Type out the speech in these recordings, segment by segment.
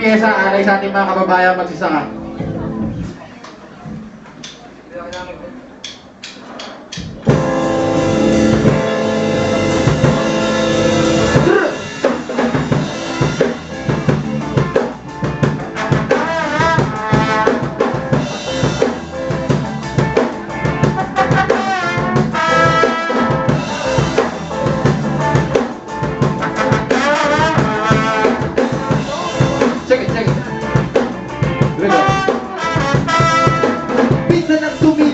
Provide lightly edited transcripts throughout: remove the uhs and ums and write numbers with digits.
pyesa alay sa ating mga kababayan magsasaka.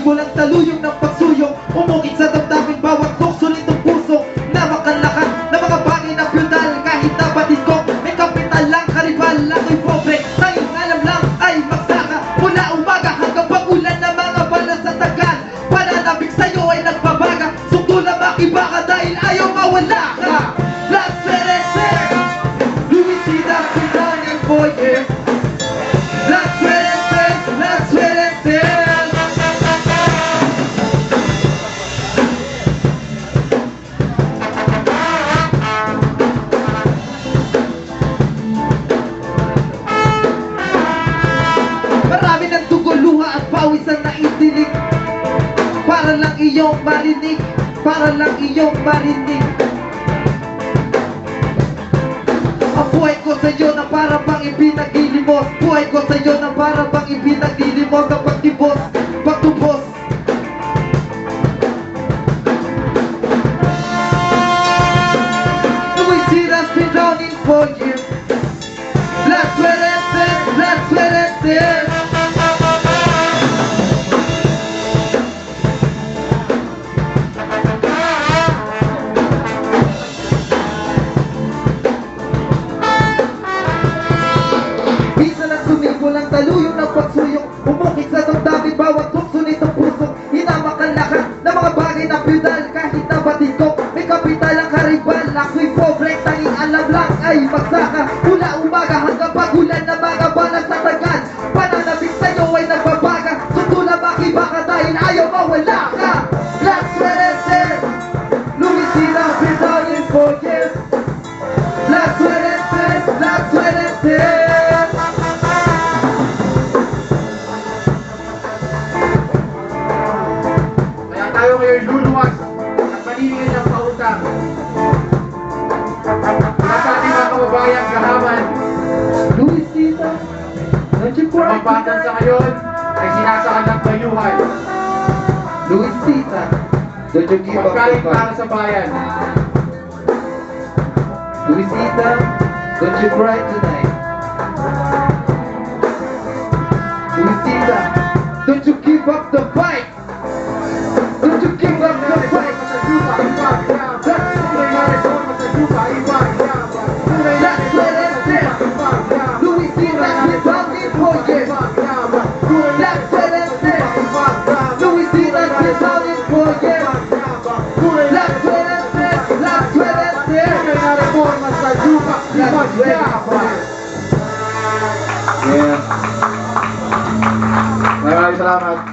Walang taluyong ng pagsuyong, umukit sa damdamin bawat tukso nitong puso na makalakan na mga bagay na feudal. Kahit na batid ko, may kapital lang, karibal lang ay pobre. Tayong alam lang ay magsaka mula umaga hanggang pag-ulan na mga bala sa tagal. Pananabik sa'yo ay nagbabaga, sukto na makiba ka dahil ayaw mawala ka. Las Vereses, Luisita, Pinangin, Boyer. Las Vereses, Las Vereses. Marami ng dugo, luha at pawis ang naitinig para lang iyong marinig, para lang iyong marinig. Ang buhay ko sa'yo na para bang ipinaglilimos, buhay ko sa'yo na para bang ipinaglilimos ang pagtibos, pagtubos. Luisita's been drowning for you. Las Vereses, Las Vereses. Walang taluyong ng pagsuyong, umukit sa damdamin bawat tukso nitong puso. Hinamakal lakas na mga bagay na feudal. Kahit na batid ko, may kapital ang karibal. Ako'y pobre, tanging alam lang ay magsaka mula umaga hanggang pag-ulan na mga balas sa tagal. Pananabik sa'yo ay nagbabaga, sutula makiba ka dahil ayaw mawala ka. Las Vereses, Luisita, Pinangin, Boyer. Las Vereses, Las Vereses. Tayo ngayon luluwas at maningin ng pautang. Mula sa ating mga kababayang gahaman, Luisita, don't you cry ang batan sa ngayon ay sinasakal ng bayuhan. Luisita, don't you give up the Pagkain para fight. sa bayan. Luisita, don't you cry tonight. Luisita, don't you give up the fight. Don't you give up the fight. Las Vereses, Luisita's been talking for years. Las Vereses, Luisita's been talking for years. Las Vereses, Las Vereses. Yeah. Maraming salamat.